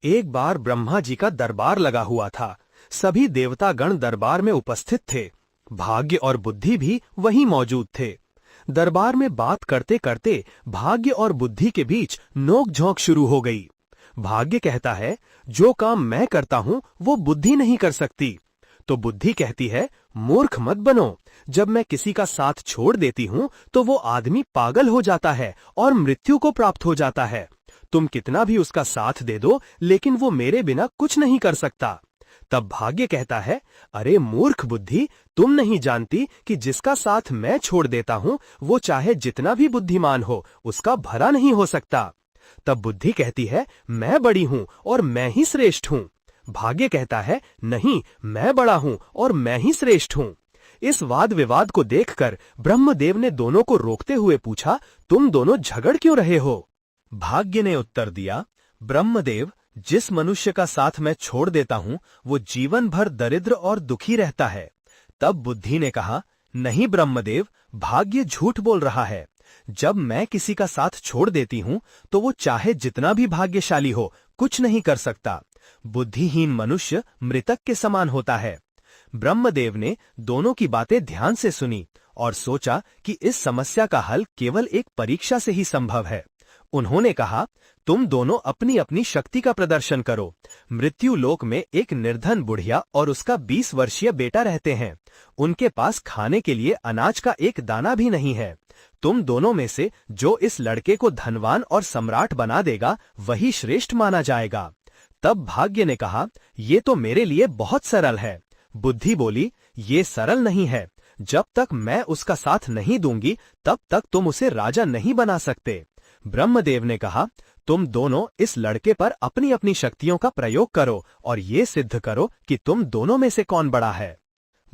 एक बार ब्रह्मा जी का दरबार लगा हुआ था। सभी देवतागण दरबार में उपस्थित थे। भाग्य और बुद्धि भी वहीं मौजूद थे। दरबार में बात करते करते भाग्य और बुद्धि के बीच नोक-झोंक शुरू हो गई। भाग्य कहता है, जो काम मैं करता हूं वो बुद्धि नहीं कर सकती। तो बुद्धि कहती है, मूर्ख मत बनो, जब मैं किसी का साथ छोड़ देती हूं तो वो आदमी पागल हो जाता है और मृत्यु को प्राप्त हो जाता है। तुम कितना भी उसका साथ दे दो, लेकिन वो मेरे बिना कुछ नहीं कर सकता। तब भाग्य कहता है, अरे मूर्ख बुद्धि, तुम नहीं जानती कि जिसका साथ मैं छोड़ देता हूं वो चाहे जितना भी बुद्धिमान हो, उसका भला नहीं हो सकता। तब बुद्धि कहती है, मैं बड़ी हूं और मैं ही श्रेष्ठ हूं। भाग्य कहता है, नहीं, मैं बड़ा हूं और मैं ही श्रेष्ठ हूं। इस वाद विवाद को देखकर ब्रह्मदेव ने दोनों को रोकते हुए पूछा, तुम दोनों झगड़ क्यों रहे हो? भाग्य ने उत्तर दिया, ब्रह्मदेव, जिस मनुष्य का साथ मैं छोड़ देता हूं वो जीवन भर दरिद्र और दुखी रहता है। तब बुद्धि ने कहा, नहीं ब्रह्मदेव, भाग्य झूठ बोल रहा है। जब मैं किसी का साथ छोड़ देती हूं तो वो चाहे जितना भी भाग्यशाली हो, कुछ नहीं कर सकता। बुद्धिहीन मनुष्य मृतक के समान होता है। ब्रह्मदेव ने दोनों की बातें ध्यान से सुनी और सोचा कि इस समस्या का हल केवल एक परीक्षा से ही संभव है। उन्होंने कहा, तुम दोनों अपनी अपनी शक्ति का प्रदर्शन करो। मृत्यु लोक में एक निर्धन बुढ़िया और उसका 20 वर्षीय बेटा रहते हैं। उनके पास खाने के लिए अनाज का एक दाना भी नहीं है। तुम दोनों में से जो इस लड़के को धनवान और सम्राट बना देगा वही श्रेष्ठ माना जाएगा। तब भाग्य ने कहा, ये तो मेरे लिए बहुत सरल है। बुद्धि बोली, ये सरल नहीं है। जब तक मैं उसका साथ नहीं दूंगी तब तक तुम उसे राजा नहीं बना सकते। ब्रह्मदेव ने कहा, तुम दोनों इस लड़के पर अपनी अपनी शक्तियों का प्रयोग करो और ये सिद्ध करो कि तुम दोनों में से कौन बड़ा है।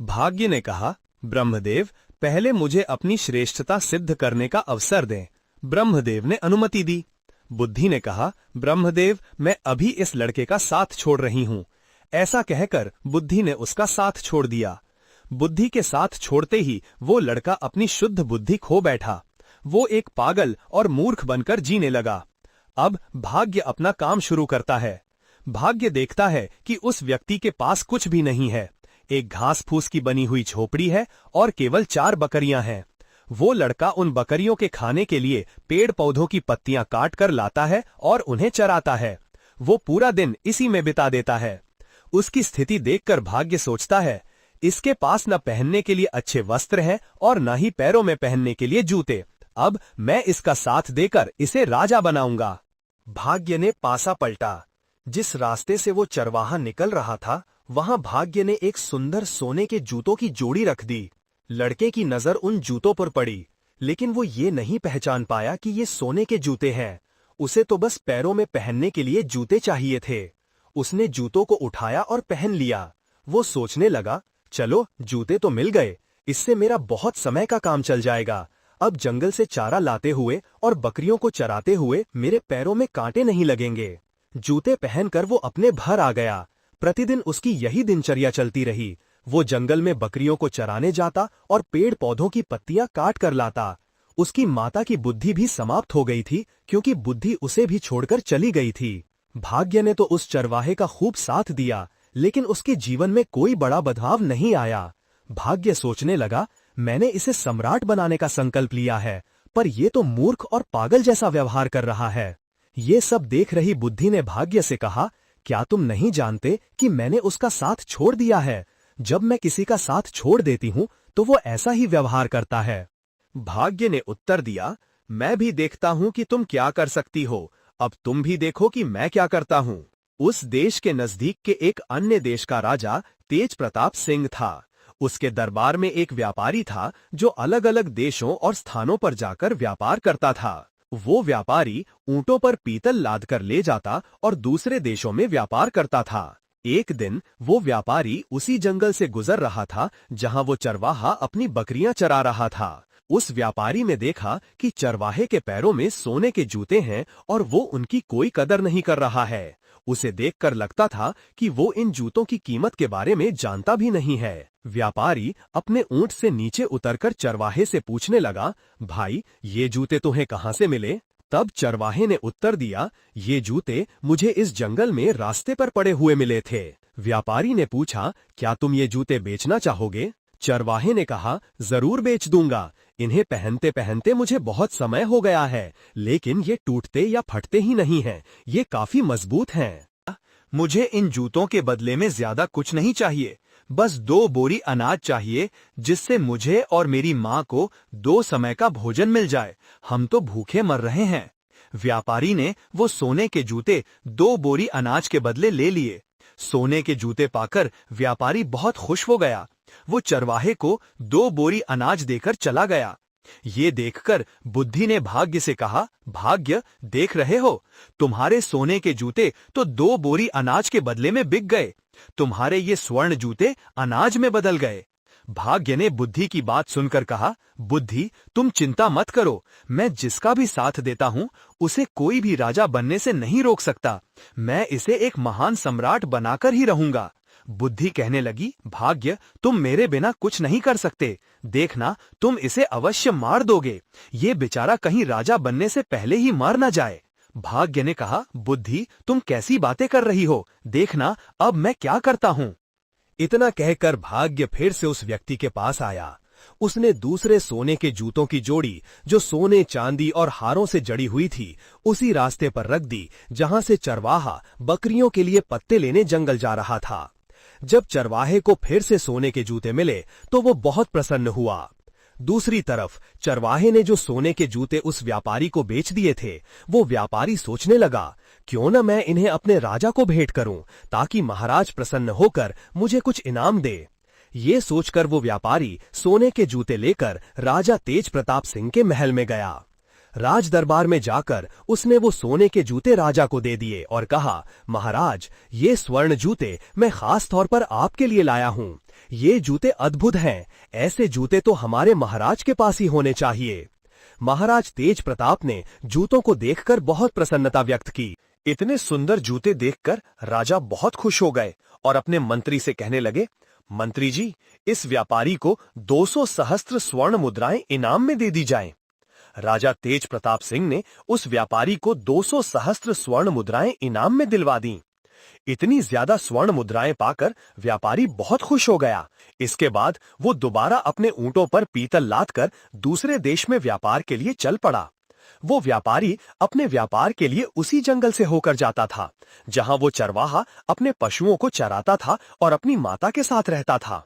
भाग्य ने कहा, ब्रह्मदेव, पहले मुझे अपनी श्रेष्ठता सिद्ध करने का अवसर दें। ब्रह्मदेव ने अनुमति दी। बुद्धि ने कहा, ब्रह्मदेव, मैं अभी इस लड़के का साथ छोड़ रही हूं। ऐसा कहकर बुद्धि ने उसका साथ छोड़ दिया। बुद्धि के साथ छोड़ते ही वो लड़का अपनी शुद्ध बुद्धि खो बैठा। वो एक पागल और मूर्ख बनकर जीने लगा। अब भाग्य अपना काम शुरू करता है। भाग्य देखता है कि उस व्यक्ति के पास कुछ भी नहीं है। एक घास फूस की बनी हुई झोपड़ी है और केवल 4 बकरियां हैं। वो लड़का उन बकरियों के खाने के लिए पेड़ पौधों की पत्तियां काट कर लाता है और उन्हें चराता है। वो पूरा दिन इसी में बिता देता है। उसकी स्थिति देखकर भाग्य सोचता है, इसके पास न पहनने के लिए अच्छे वस्त्र हैं और न ही पैरों में पहनने के लिए जूते। अब मैं इसका साथ देकर इसे राजा बनाऊंगा। भाग्य ने पासा पलटा। जिस रास्ते से वो चरवाहा निकल रहा था वहां भाग्य ने एक सुंदर सोने के जूतों की जोड़ी रख दी। लड़के की नजर उन जूतों पर पड़ी, लेकिन वो ये नहीं पहचान पाया कि ये सोने के जूते हैं। उसे तो बस पैरों में पहनने के लिए जूते चाहिए थे। उसने जूतों को उठाया और पहन लिया। वो सोचने लगा, चलो जूते तो मिल गए, इससे मेरा बहुत समय का काम चल जाएगा। अब जंगल से चारा लाते हुए और बकरियों को चराते हुए मेरे पैरों में कांटे नहीं लगेंगे। जूते पहनकर वो अपने घर आ गया। प्रतिदिन उसकी यही दिनचर्या चलती रही। वो जंगल में बकरियों को चराने जाता और पेड़ पौधों की पत्तियां काट कर लाता। उसकी माता की बुद्धि भी समाप्त हो गई थी, क्योंकि बुद्धि उसे भी छोड़कर चली गई थी। भाग्य ने तो उस चरवाहे का खूब साथ दिया, लेकिन उसके जीवन में कोई बड़ा बदलाव नहीं आया। भाग्य सोचने लगा, मैंने इसे सम्राट बनाने का संकल्प लिया है, पर ये तो मूर्ख और पागल जैसा व्यवहार कर रहा है। ये सब देख रही बुद्धि ने भाग्य से कहा, क्या तुम नहीं जानते कि मैंने उसका साथ छोड़ दिया है? जब मैं किसी का साथ छोड़ देती हूं तो वो ऐसा ही व्यवहार करता है। भाग्य ने उत्तर दिया, मैं भी देखता हूं कि तुम क्या कर सकती हो। अब तुम भी देखो कि मैं क्या करता हूं। उस देश के नजदीक के एक अन्य देश का राजा तेज प्रताप सिंह था। उसके दरबार में एक व्यापारी था जो अलग अलग देशों और स्थानों पर जाकर व्यापार करता था। वो व्यापारी ऊंटों पर पीतल लादकर ले जाता और दूसरे देशों में व्यापार करता था। एक दिन वो व्यापारी उसी जंगल से गुजर रहा था जहां वो चरवाहा अपनी बकरियां चरा रहा था। उस व्यापारी ने देखा कि चरवाहे के पैरों में सोने के जूते हैं और वो उनकी कोई कदर नहीं कर रहा है। उसे देखकर लगता था कि वो इन जूतों की कीमत के बारे में जानता भी नहीं है। व्यापारी अपने ऊंट से नीचे उतरकर चरवाहे से पूछने लगा, भाई, ये जूते तुम्हें कहां से मिले? तब चरवाहे ने उत्तर दिया, ये जूते मुझे इस जंगल में रास्ते पर पड़े हुए मिले थे। व्यापारी ने पूछा, क्या तुम ये जूते बेचना चाहोगे? चरवाहे ने कहा, जरूर बेच दूंगा। इन्हें पहनते पहनते मुझे बहुत समय हो गया है, लेकिन ये टूटते या फटते ही नहीं हैं। ये काफी मजबूत हैं। मुझे इन जूतों के बदले में ज्यादा कुछ नहीं चाहिए, बस 2 बोरी अनाज चाहिए, जिससे मुझे और मेरी माँ को 2 समय का भोजन मिल जाए। हम तो भूखे मर रहे हैं। व्यापारी ने वो सोने के जूते 2 बोरी अनाज के बदले ले लिए। सोने के जूते पाकर व्यापारी बहुत खुश हो गया। वो चरवाहे को 2 बोरी अनाज देकर चला गया। ये देखकर बुद्धि ने भाग्य से कहा, भाग्य, देख रहे हो, तुम्हारे सोने के जूते तो 2 बोरी अनाज के बदले में बिक गए। तुम्हारे ये स्वर्ण जूते अनाज में बदल गए। भाग्य ने बुद्धि की बात सुनकर कहा, बुद्धि, तुम चिंता मत करो। मैं जिसका भी साथ देता हूँ, उसे कोई भी राजा बनने से नहीं रोक सकता। मैं इसे एक महान सम्राट बनाकर ही रहूंगा। बुद्धि कहने लगी, भाग्य, तुम मेरे बिना कुछ नहीं कर सकते। देखना, तुम इसे अवश्य मार दोगे। ये बेचारा कहीं राजा बनने से पहले ही मर न जाए। भाग्य ने कहा, बुद्धि, तुम कैसी बातें कर रही हो? देखना, अब मैं क्या करता हूँ। इतना कहकर भाग्य फिर से उस व्यक्ति के पास आया। उसने दूसरे सोने के जूतों की जोड़ी, जो सोने, चांदी और हारों से जड़ी हुई थी, उसी रास्ते पर रख दी जहां से चरवाहा बकरियों के लिए पत्ते लेने जंगल जा रहा था। जब चरवाहे को फिर से सोने के जूते मिले तो वो बहुत प्रसन्न हुआ। दूसरी तरफ चरवाहे ने जो सोने के जूते उस व्यापारी को बेच दिए थे, वो व्यापारी सोचने लगा, क्यों न मैं इन्हें अपने राजा को भेंट करूं, ताकि महाराज प्रसन्न होकर मुझे कुछ इनाम दे। ये सोचकर वो व्यापारी सोने के जूते लेकर राजा तेज प्रताप सिंह के महल में गया। राज दरबार में जाकर उसने वो सोने के जूते राजा को दे दिए और कहा, महाराज, ये स्वर्ण जूते मैं खास तौर पर आपके लिए लाया हूँ। ये जूते अद्भुत हैं। ऐसे जूते तो हमारे महाराज के पास ही होने चाहिए। महाराज तेज प्रताप ने जूतों को देखकर बहुत प्रसन्नता व्यक्त की। इतने सुंदर जूते देखकर राजा बहुत खुश हो गए और अपने मंत्री से कहने लगे, मंत्री जी, इस व्यापारी को 200 सहस्त्र स्वर्ण मुद्राएं इनाम में दे दी जाएं। राजा तेज प्रताप सिंह ने उस व्यापारी को 200 सहस्त्र स्वर्ण मुद्राएं इनाम में दिलवा दी। इतनी ज्यादा स्वर्ण मुद्राएं पाकर व्यापारी बहुत खुश हो गया। इसके बाद वो दोबारा अपने ऊंटों पर पीतल लादकर दूसरे देश में व्यापार के लिए चल पड़ा। वो व्यापारी अपने व्यापार के लिए उसी जंगल से होकर जाता था, जहां वो चरवाहा अपने पशुओं को चराता था और अपनी माता के साथ रहता था।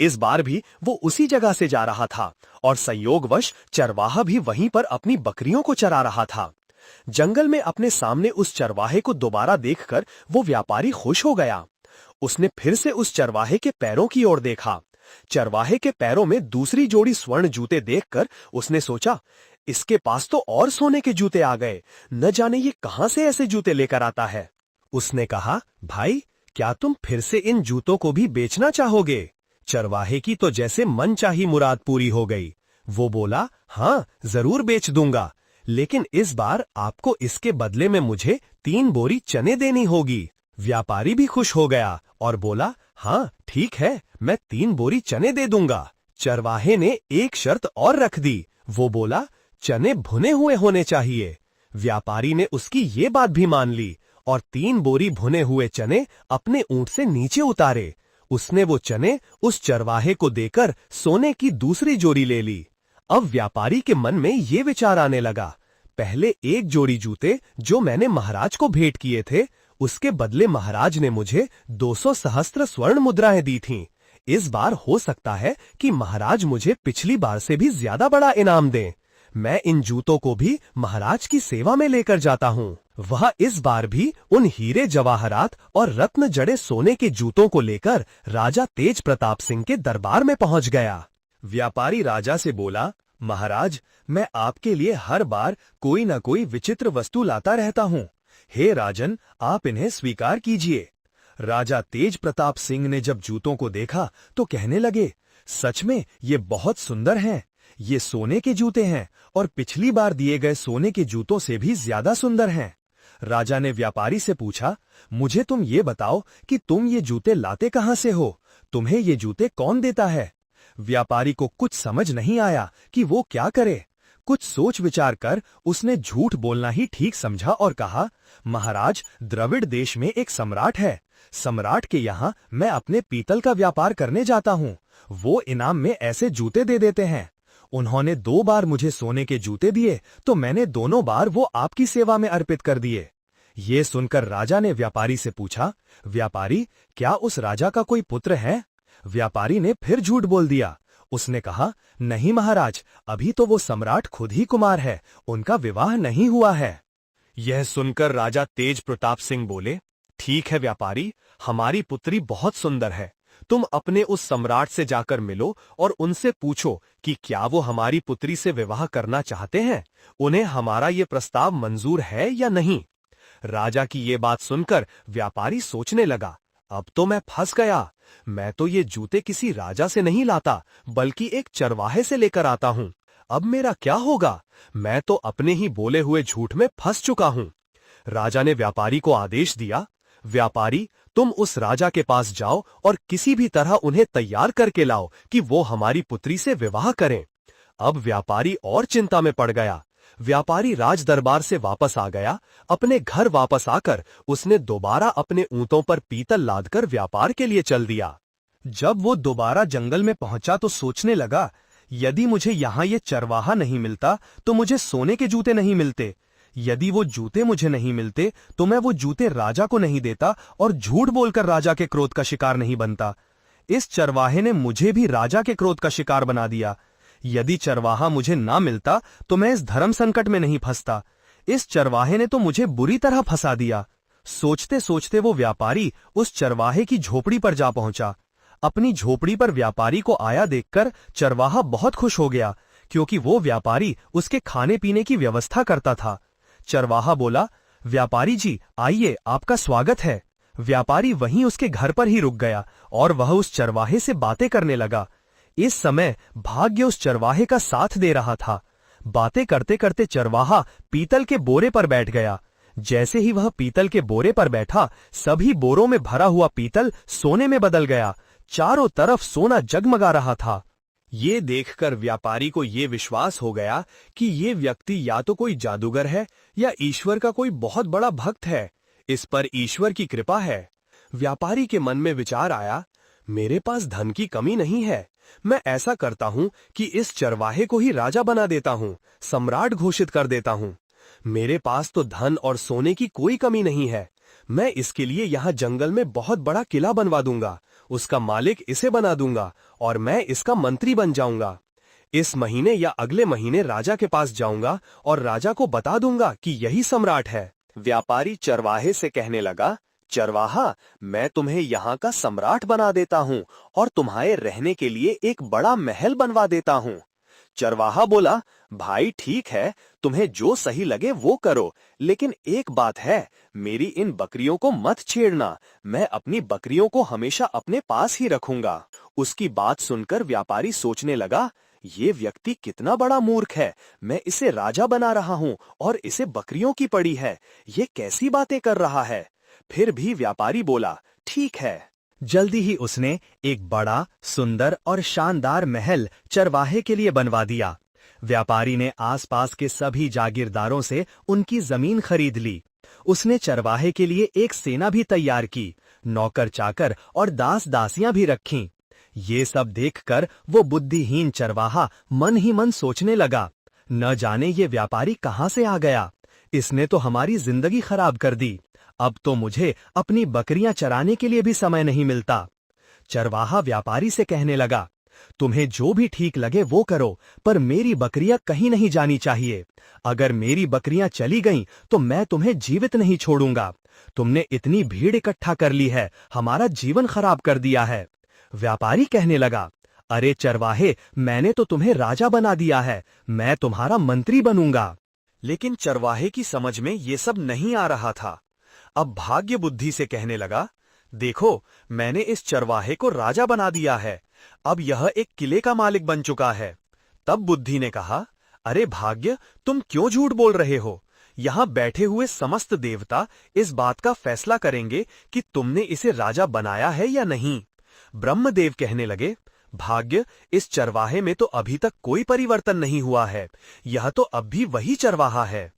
इस बार भी वो उसी जगह से जा रहा था और संयोगवश चरवाहा भी वहीं पर अपनी बकरियों को चरा रहा था। जंगल में अपने सामने उस चरवाहे को दोबारा देखकर वो व्यापारी खुश हो गया। उसने फिर से उस चरवाहे के पैरों की ओर देखा। चरवाहे के पैरों में दूसरी जोड़ी स्वर्ण जूते देखकर उसने सोचा, इसके पास तो और सोने के जूते आ गए। न जाने ये कहां से ऐसे जूते लेकर आता है। उसने कहा, भाई, क्या तुम फिर से इन जूतों को भी बेचना चाहोगे? चरवाहे की तो जैसे मन चाही मुराद पूरी हो गई। वो बोला, हाँ, जरूर बेच दूंगा, लेकिन इस बार आपको इसके बदले में मुझे 3 बोरी चने देनी होगी। व्यापारी भी खुश हो गया और बोला, हाँ ठीक है, मैं 3 बोरी चने दे दूंगा। चरवाहे ने एक शर्त और रख दी। वो बोला, चने भुने हुए होने चाहिए। व्यापारी ने उसकी ये बात भी मान ली और 3 बोरी भुने हुए चने अपने ऊंट से नीचे उतारे। उसने वो चने उस चरवाहे को देकर सोने की दूसरी जोड़ी ले ली। अब व्यापारी के मन में ये विचार आने लगा, पहले एक जोड़ी जूते जो मैंने महाराज को भेंट किए थे, उसके बदले महाराज ने मुझे 200 सहस्त्र स्वर्ण मुद्राएं दी थीं। इस बार हो सकता है कि महाराज मुझे पिछली बार से भी ज्यादा बड़ा इनाम दें। मैं इन जूतों को भी महाराज की सेवा में लेकर जाता हूँ। वह इस बार भी उन हीरे जवाहरात और रत्न जड़े सोने के जूतों को लेकर राजा तेज प्रताप सिंह के दरबार में पहुंच गया। व्यापारी राजा से बोला, महाराज, मैं आपके लिए हर बार कोई न कोई विचित्र वस्तु लाता रहता हूँ। हे राजन, आप इन्हें स्वीकार कीजिए। राजा तेज प्रताप सिंह ने जब जूतों को देखा तो कहने लगे, सच में ये बहुत सुंदर हैं। ये सोने के जूते हैं और पिछली बार दिए गए सोने के जूतों से भी ज्यादा सुंदर हैं। राजा ने व्यापारी से पूछा, मुझे तुम ये बताओ कि तुम ये जूते लाते कहां से हो? तुम्हें ये जूते कौन देता है? व्यापारी को कुछ समझ नहीं आया कि वो क्या करे। कुछ सोच विचार कर उसने झूठ बोलना ही ठीक समझा और कहा, महाराज, द्रविड़ देश में एक सम्राट है। सम्राट के यहाँ मैं अपने पीतल का व्यापार करने जाता हूँ। वो इनाम में ऐसे जूते दे देते हैं। उन्होंने 2 बार मुझे सोने के जूते दिए तो मैंने दोनों बार वो आपकी सेवा में अर्पित कर दिए। ये सुनकर राजा ने व्यापारी से पूछा, व्यापारी, क्या उस राजा का कोई पुत्र है? व्यापारी ने फिर झूठ बोल दिया। उसने कहा, नहीं महाराज, अभी तो वो सम्राट खुद ही कुमार है, उनका विवाह नहीं हुआ है। यह सुनकर राजा तेज प्रताप सिंह बोले, ठीक है व्यापारी, हमारी पुत्री बहुत सुंदर है। तुम अपने उस सम्राट से जाकर मिलो और उनसे पूछो कि क्या वो हमारी पुत्री से विवाह करना चाहते हैं, उन्हें हमारा ये प्रस्ताव मंजूर है या नहीं। राजा की ये बात सुनकर व्यापारी सोचने लगा, अब तो मैं फंस गया। मैं तो ये जूते किसी राजा से नहीं लाता, बल्कि एक चरवाहे से लेकर आता हूं। अब मेरा क्या होगा? मैं तो अपने ही बोले हुए झूठ में फंस चुका हूं। राजा ने व्यापारी को आदेश दिया, व्यापारी, तुम उस राजा के पास जाओ और किसी भी तरह उन्हें तैयार करके लाओ कि वो हमारी पुत्री से विवाह करें। अब व्यापारी और चिंता में पड़ गया। व्यापारी राज दरबार से वापस आ गया। अपने घर वापस आकर उसने दोबारा अपने ऊंटों पर पीतल लादकर व्यापार के लिए चल दिया। जब वो दोबारा जंगल में पहुंचा तो सोचने लगा, यदि मुझे यहाँ ये चरवाहा नहीं मिलता तो मुझे सोने के जूते नहीं मिलते। यदि वो जूते मुझे नहीं मिलते तो मैं वो जूते राजा को नहीं देता और झूठ बोलकर राजा के क्रोध का शिकार नहीं बनता। इस चरवाहे ने मुझे भी राजा के क्रोध का शिकार बना दिया। यदि चरवाहा मुझे ना मिलता तो मैं इस धर्म संकट में नहीं फंसता। इस चरवाहे ने तो मुझे बुरी तरह फंसा दिया। सोचते सोचते वो व्यापारी उस चरवाहे की झोपड़ी पर जा पहुंचा। अपनी झोपड़ी पर व्यापारी को आया देखकर चरवाहा बहुत खुश हो गया, क्योंकि वो व्यापारी उसके खाने पीने की व्यवस्था करता था। चरवाहा बोला, व्यापारी जी आइए, आपका स्वागत है। व्यापारी वहीं उसके घर पर ही रुक गया और वह उस चरवाहे से बातें करने लगा। इस समय भाग्य उस चरवाहे का साथ दे रहा था। बातें करते करते चरवाहा पीतल के बोरे पर बैठ गया। जैसे ही वह पीतल के बोरे पर बैठा, सभी बोरों में भरा हुआ पीतल सोने में बदल गया। चारों तरफ सोना जगमगा रहा था। ये देखकर व्यापारी को ये विश्वास हो गया कि ये व्यक्ति या तो कोई जादूगर है या ईश्वर का कोई बहुत बड़ा भक्त है। इस पर ईश्वर की कृपा है। व्यापारी के मन में विचार आया, मेरे पास धन की कमी नहीं है। मैं ऐसा करता हूं कि इस चरवाहे को ही राजा बना देता हूं, सम्राट घोषित कर देता हूं। मेरे पास तो धन और सोने की कोई कमी नहीं है। मैं इसके लिए यहाँ जंगल में बहुत बड़ा किला बनवा दूंगा, उसका मालिक इसे बना दूंगा और मैं इसका मंत्री बन जाऊंगा। इस महीने या अगले महीने राजा के पास जाऊंगा और राजा को बता दूंगा कि यही सम्राट है। व्यापारी चरवाहे से कहने लगा, चरवाहा, मैं तुम्हें यहाँ का सम्राट बना देता हूँ और तुम्हारे रहने के लिए एक बड़ा महल बनवा देता हूँ। चरवाहा बोला, भाई ठीक है, तुम्हें जो सही लगे वो करो, लेकिन एक बात है, मेरी इन बकरियों को मत छेड़ना। मैं अपनी बकरियों को हमेशा अपने पास ही रखूंगा। उसकी बात सुनकर व्यापारी सोचने लगा, ये व्यक्ति कितना बड़ा मूर्ख है। मैं इसे राजा बना रहा हूँ और इसे बकरियों की पड़ी है। ये कैसी बातें कर रहा है। फिर भी व्यापारी बोला, ठीक है। जल्दी ही उसने एक बड़ा, सुंदर और शानदार महल चरवाहे के लिए बनवा दिया। व्यापारी ने आसपास के सभी जागीरदारों से उनकी जमीन खरीद ली। उसने चरवाहे के लिए एक सेना भी तैयार की, नौकर चाकर और दास दासियां भी रखीं। ये सब देखकर वो बुद्धिहीन चरवाहा मन ही मन सोचने लगा, न जाने ये व्यापारी कहाँ से आ गया। इसने तो हमारी जिंदगी खराब कर दी। अब तो मुझे अपनी बकरियां चराने के लिए भी समय नहीं मिलता। चरवाहा व्यापारी से कहने लगा, तुम्हें जो भी ठीक लगे वो करो, पर मेरी बकरियां कहीं नहीं जानी चाहिए। अगर मेरी बकरियां चली गईं तो मैं तुम्हें जीवित नहीं छोड़ूंगा। तुमने इतनी भीड़ इकट्ठा कर ली है, हमारा जीवन खराब कर दिया है। व्यापारी कहने लगा, अरे चरवाहे, मैंने तो तुम्हें राजा बना दिया है, मैं तुम्हारा मंत्री बनूंगा। लेकिन चरवाहे की समझ में ये सब नहीं आ रहा था। अब भाग्य बुद्धि से कहने लगा, देखो, मैंने इस चरवाहे को राजा बना दिया है, अब यह एक किले का मालिक बन चुका है। तब बुद्धि ने कहा, अरे भाग्य, तुम क्यों झूठ बोल रहे हो? यहाँ बैठे हुए समस्त देवता इस बात का फैसला करेंगे कि तुमने इसे राजा बनाया है या नहीं। ब्रह्मदेव कहने लगे, भाग्य, इस चरवाहे में तो अभी तक कोई परिवर्तन नहीं हुआ है। यह तो अब भी वही चरवाहा है।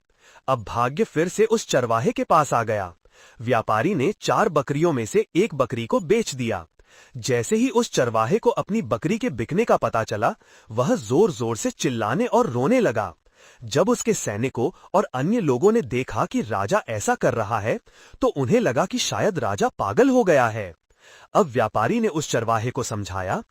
अब भाग्य फिर से उस चरवाहे के पास आ गया। व्यापारी ने 4 बकरियों में से एक बकरी को बेच दिया। जैसे ही उस चरवाहे को अपनी बकरी के बिकने का पता चला, वह जोर जोर से चिल्लाने और रोने लगा। जब उसके सैनिकों और अन्य लोगों ने देखा कि राजा ऐसा कर रहा है, तो उन्हें लगा कि शायद राजा पागल हो गया है। अब व्यापारी ने उस चरवाहे को समझाया,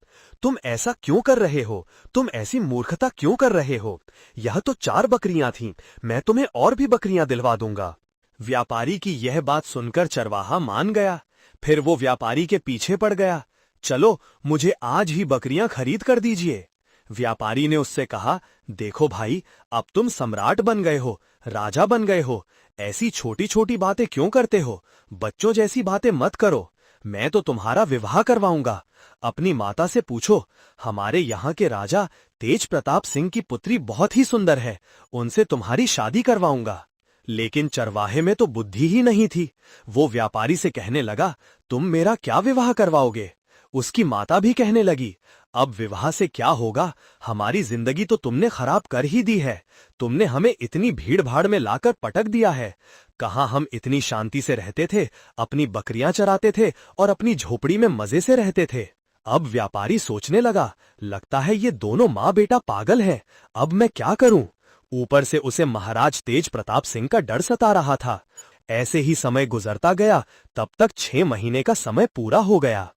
तुम ऐसा क्यों कर रहे हो? तुम ऐसी मूर्खता क्यों कर रहे हो? यह तो 4 बकरियां थीं, मैं तुम्हें और भी बकरियां दिलवा दूंगा। व्यापारी की यह बात सुनकर चरवाहा मान गया। फिर वो व्यापारी के पीछे पड़ गया। चलो, मुझे आज ही बकरियां खरीद कर दीजिए। व्यापारी ने उससे कहा, देखो भाई, अब तुम सम्राट बन गए हो, राजा बन गए हो, ऐसी छोटी छोटी बातें क्यों करते हो? बच्चों जैसी बातें मत करो। मैं तो तुम्हारा विवाह करवाऊंगा। अपनी माता से पूछो, हमारे यहाँ के राजा तेज प्रताप सिंह की पुत्री बहुत ही सुंदर है, उनसे तुम्हारी शादी करवाऊंगा। लेकिन चरवाहे में तो बुद्धि ही नहीं थी। वो व्यापारी से कहने लगा, तुम मेरा क्या विवाह करवाओगे? उसकी माता भी कहने लगी, अब विवाह से क्या होगा? हमारी जिंदगी तो तुमने खराब कर ही दी है। तुमने हमें इतनी भीड़ भाड़ में लाकर पटक दिया है। कहाँ हम इतनी शांति से रहते थे, अपनी बकरियां चराते थे और अपनी झोपड़ी में मजे से रहते थे। अब व्यापारी सोचने लगा, लगता है ये दोनों माँ बेटा पागल हैं। अब मैं क्या करूं? ऊपर से उसे महाराज तेज प्रताप सिंह का डर सता रहा था। ऐसे ही समय गुजरता गया। तब तक 6 महीने का समय पूरा हो गया।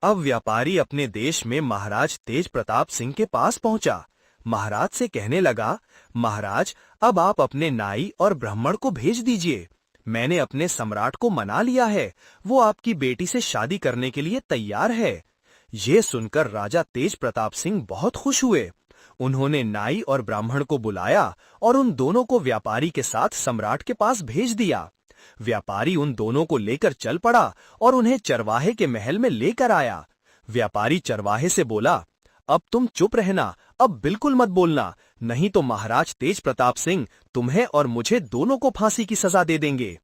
अब व्यापारी अपने देश में महाराज तेज प्रताप सिंह के पास पहुंचा। महाराज से कहने लगा, महाराज, अब आप अपने नाई और ब्राह्मण को भेज दीजिए। मैंने अपने सम्राट को मना लिया है, वो आपकी बेटी से शादी करने के लिए तैयार है। ये सुनकर राजा तेज प्रताप सिंह बहुत खुश हुए। उन्होंने नाई और ब्राह्मण को बुलाया और उन दोनों को व्यापारी के साथ सम्राट के पास भेज दिया। व्यापारी उन दोनों को लेकर चल पड़ा और उन्हें चरवाहे के महल में लेकर आया। व्यापारी चरवाहे से बोला, अब तुम चुप रहना, अब बिल्कुल मत बोलना, नहीं तो महाराज तेज प्रताप सिंह तुम्हें और मुझे दोनों को फांसी की सजा दे देंगे।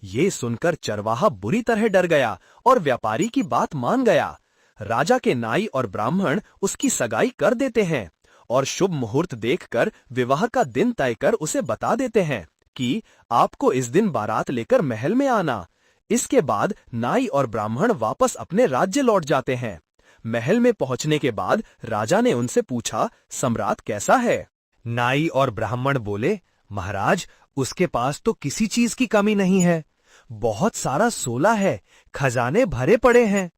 ये सुनकर चरवाहा बुरी तरह डर गया और व्यापारी की बात मान गया। राजा के नाई और ब्राह्मण उसकी सगाई कर देते हैं और शुभ मुहूर्त देखकर विवाह का दिन तय कर उसे बता देते हैं कि आपको इस दिन बारात लेकर महल में आना। इसके बाद नाई और ब्राह्मण वापस अपने राज्य लौट जाते हैं। महल में पहुंचने के बाद राजा ने उनसे पूछा, सम्राट कैसा है? नाई और ब्राह्मण बोले, महाराज, उसके पास तो किसी चीज की कमी नहीं है। बहुत सारा सोना है, खजाने भरे पड़े हैं।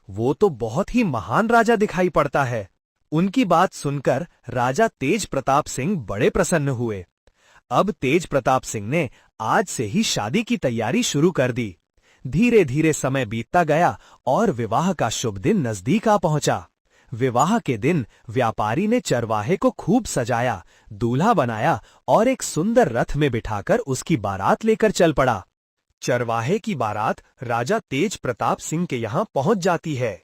वो तो बहुत ही महान राजा दिखाई पड़ता है। उनकी बात सुनकर राजा तेज प्रताप सिंह बड़े प्रसन्न हुए। अब तेज प्रताप सिंह ने आज से ही शादी की तैयारी शुरू कर दी। धीरे धीरे समय बीतता गया और विवाह का शुभ दिन नजदीक आ पहुंचा। विवाह के दिन व्यापारी ने चरवाहे को खूब सजाया, दूल्हा बनाया और एक सुंदर रथ में बिठाकर उसकी बारात लेकर चल पड़ा। चरवाहे की बारात राजा तेज प्रताप सिंह के यहाँ पहुंच जाती है।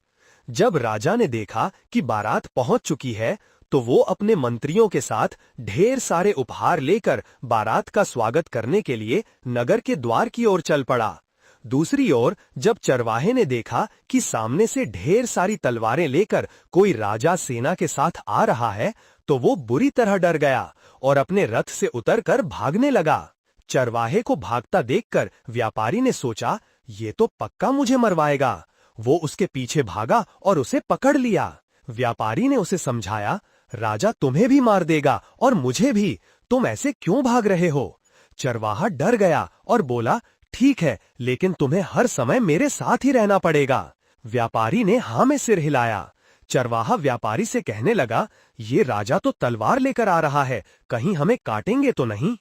जब राजा ने देखा कि बारात पहुंच चुकी है, तो वो अपने मंत्रियों के साथ ढेर सारे उपहार लेकर बारात का स्वागत करने के लिए नगर के द्वार की ओर चल पड़ा। दूसरी ओर जब चरवाहे ने देखा कि सामने से ढेर सारी तलवारें लेकर कोई राजा सेना के साथ आ रहा है, तो वो बुरी तरह डर गया और अपने रथ से उतरकर भागने लगा। चरवाहे को भागता देखकर व्यापारी ने सोचा, ये तो पक्का मुझे मरवाएगा। वो उसके पीछे भागा और उसे पकड़ लिया। व्यापारी ने उसे समझाया, राजा तुम्हें भी मार देगा और मुझे भी, तुम ऐसे क्यों भाग रहे हो? चरवाहा डर गया और बोला, ठीक है, लेकिन तुम्हें हर समय मेरे साथ ही रहना पड़ेगा। व्यापारी ने हाँ में सिर हिलाया। चरवाहा व्यापारी से कहने लगा, ये राजा तो तलवार लेकर आ रहा है, कहीं हमें काटेंगे तो नहीं?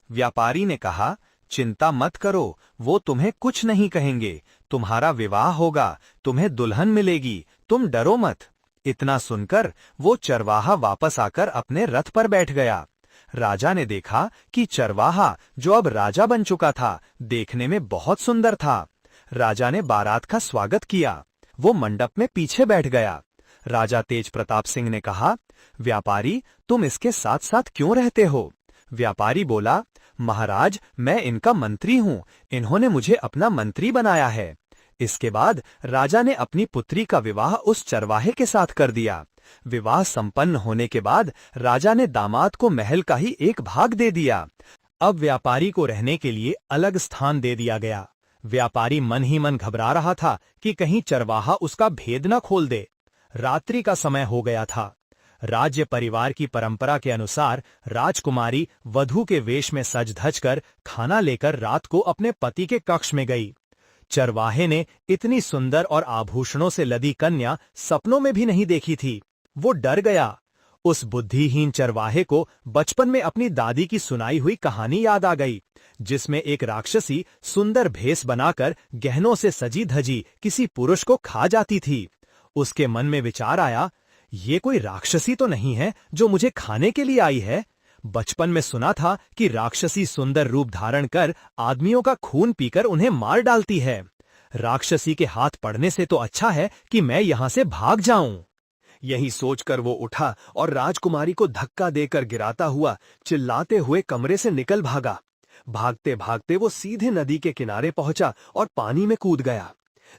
व्यापारी ने कहा, चिंता मत करो, वो तुम्हें कुछ नहीं कहेंगे। तुम्हारा विवाह होगा, तुम्हें दुल्हन मिलेगी, तुम डरो मत। इतना सुनकर वो चरवाहा वापस आकर अपने रथ पर बैठ गया। राजा ने देखा कि चरवाहा, जो अब राजा बन चुका था, देखने में बहुत सुंदर था। राजा ने बारात का स्वागत किया। वो मंडप में पीछे बैठ गया। राजा तेज प्रताप सिंह ने कहा, व्यापारी, तुम इसके साथ साथ क्यों रहते हो? व्यापारी बोला, महाराज, मैं इनका मंत्री हूँ, इन्होंने मुझे अपना मंत्री बनाया है। इसके बाद राजा ने अपनी पुत्री का विवाह उस चरवाहे के साथ कर दिया। विवाह संपन्न होने के बाद राजा ने दामाद को महल का ही एक भाग दे दिया। अब व्यापारी को रहने के लिए अलग स्थान दे दिया गया। व्यापारी मन ही मन घबरा रहा था कि कहीं चरवाहा उसका भेद न खोल दे। रात्रि का समय हो गया था। राज्य परिवार की परंपरा के अनुसार राजकुमारी वधू के वेश में सज धज कर खाना लेकर रात को अपने पति के कक्ष में गई। चरवाहे ने इतनी सुंदर और आभूषणों से लदी कन्या सपनों में भी नहीं देखी थी। वो डर गया। उस बुद्धिहीन चरवाहे को बचपन में अपनी दादी की सुनाई हुई कहानी याद आ गई, जिसमें एक राक्षसी सुंदर भेष बनाकर गहनों से सजी धजी किसी पुरुष को खा जाती थी। उसके मन में विचार आया, ये कोई राक्षसी तो नहीं है जो मुझे खाने के लिए आई है। बचपन में सुना था कि राक्षसी सुंदर रूप धारण कर आदमियों का खून पीकर उन्हें मार डालती है। राक्षसी के हाथ पड़ने से तो अच्छा है कि मैं यहां से भाग जाऊं। यही सोचकर वो उठा और राजकुमारी को धक्का देकर गिराता हुआ चिल्लाते हुए कमरे से निकल भागा। भागते भागते वो सीधे नदी के किनारे पहुंचा और पानी में कूद गया।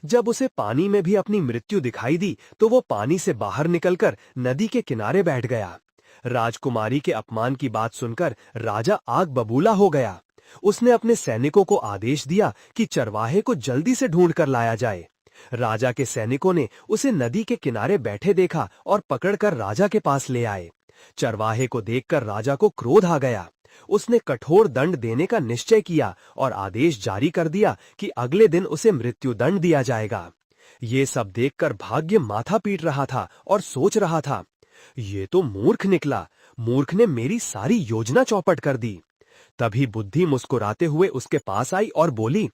जब उसे पानी में भी अपनी मृत्यु दिखाई दी तो वो पानी से बाहर निकलकर नदी के किनारे बैठ गया। राजकुमारी के अपमान की बात सुनकर राजा आग बबूला हो गया। उसने अपने सैनिकों को आदेश दिया कि चरवाहे को जल्दी से ढूंढ कर लाया जाए। राजा के सैनिकों ने उसे नदी के किनारे बैठे देखा और पकड़कर राजा के पास ले आए। चरवाहे को देखकर राजा को क्रोध आ गया। उसने कठोर दंड देने का निश्चय किया और आदेश जारी कर दिया कि अगले दिन उसे मृत्यु दंड दिया जाएगा। ये सब देखकर भाग्य माथा पीट रहा था और सोच रहा था, ये तो मूर्ख निकला। मूर्ख ने मेरी सारी योजना चौपट कर दी। तभी बुद्धि मुस्कुराते हुए उसके पास आई और बोली,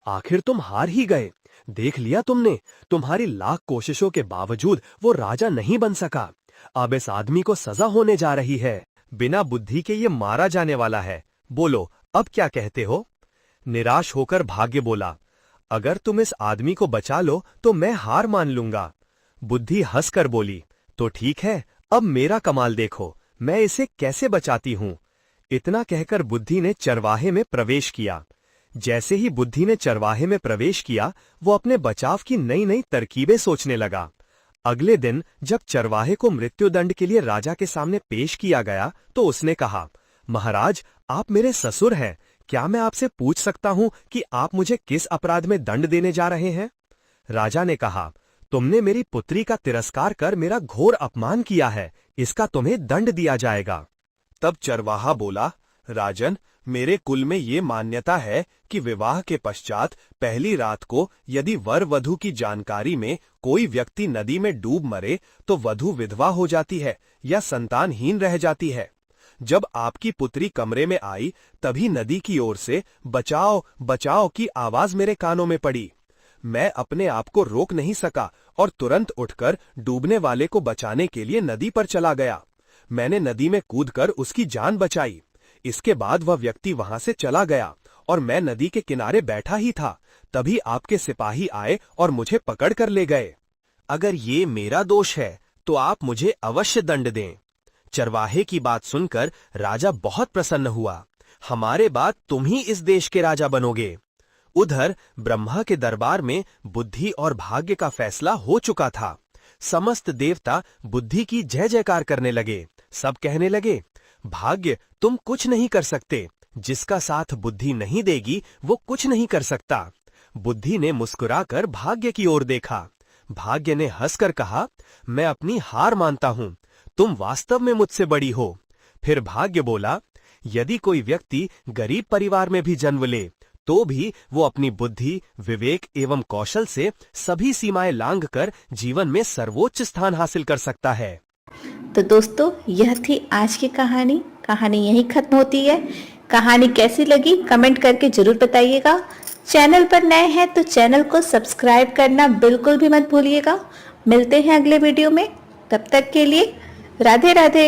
आखिर तुम हार ही गए। देख लिया तुमने, तुम्हारी लाख कोशिशों के बावजूद वो राजा नहीं बन सका। अब इस आदमी को सजा होने जा रही है। बिना बुद्धि के ये मारा जाने वाला है। बोलो, अब क्या कहते हो? निराश होकर भाग्य बोला, अगर तुम इस आदमी को बचा लो तो मैं हार मान लूंगा। बुद्धि हंसकर बोली, तो ठीक है, अब मेरा कमाल देखो, मैं इसे कैसे बचाती हूं। इतना कहकर बुद्धि ने चरवाहे में प्रवेश किया। जैसे ही बुद्धि ने चरवाहे में प्रवेश किया, वो अपने बचाव की नई नई तरकीबें सोचने लगा। अगले दिन जब चरवाहे को मृत्युदंड के लिए राजा के सामने पेश किया गया तो उसने कहा, महाराज, आप मेरे ससुर हैं। क्या मैं आपसे पूछ सकता हूं कि आप मुझे किस अपराध में दंड देने जा रहे हैं? राजा ने कहा, तुमने मेरी पुत्री का तिरस्कार कर मेरा घोर अपमान किया है, इसका तुम्हें दंड दिया जाएगा। तब चरवाहा बोला, राजन, मेरे कुल में ये मान्यता है कि विवाह के पश्चात पहली रात को यदि वर वधू की जानकारी में कोई व्यक्ति नदी में डूब मरे तो वधू विधवा हो जाती है या संतानहीन रह जाती है। जब आपकी पुत्री कमरे में आई तभी नदी की ओर से बचाओ बचाओ की आवाज मेरे कानों में पड़ी। मैं अपने आप को रोक नहीं सका और तुरंत उठकर डूबने वाले को बचाने के लिए नदी पर चला गया। मैंने नदी में कूदकर उसकी जान बचाई। इसके बाद वह व्यक्ति वहां से चला गया और मैं नदी के किनारे बैठा ही था, तभी आपके सिपाही आए और मुझे पकड़ कर ले गए। अगर ये मेरा दोष है तो आप मुझे अवश्य दंड दें। चरवाहे की बात सुनकर राजा बहुत प्रसन्न हुआ। हमारे बाद तुम ही इस देश के राजा बनोगे। उधर ब्रह्मा के दरबार में बुद्धि और भाग्य का फैसला हो चुका था। समस्त देवता बुद्धि की जय जयकार करने लगे। सब कहने लगे, भाग्य, तुम कुछ नहीं कर सकते। जिसका साथ बुद्धि नहीं देगी वो कुछ नहीं कर सकता। बुद्धि ने मुस्कुराकर भाग्य की ओर देखा। भाग्य ने हंसकर कहा, मैं अपनी हार मानता हूं, तुम वास्तव में मुझसे बड़ी हो। फिर भाग्य बोला, यदि कोई व्यक्ति गरीब परिवार में भी जन्म ले तो भी वो अपनी बुद्धि, विवेक एवं कौशल से सभी सीमाएं लांघकर जीवन में सर्वोच्च स्थान हासिल कर सकता है। तो दोस्तों, यह थी आज की कहानी। कहानी यहीं खत्म होती है। कहानी कैसी लगी कमेंट करके जरूर बताइएगा। चैनल पर नए हैं तो चैनल को सब्सक्राइब करना बिल्कुल भी मत भूलिएगा। मिलते हैं अगले वीडियो में, तब तक के लिए राधे राधे।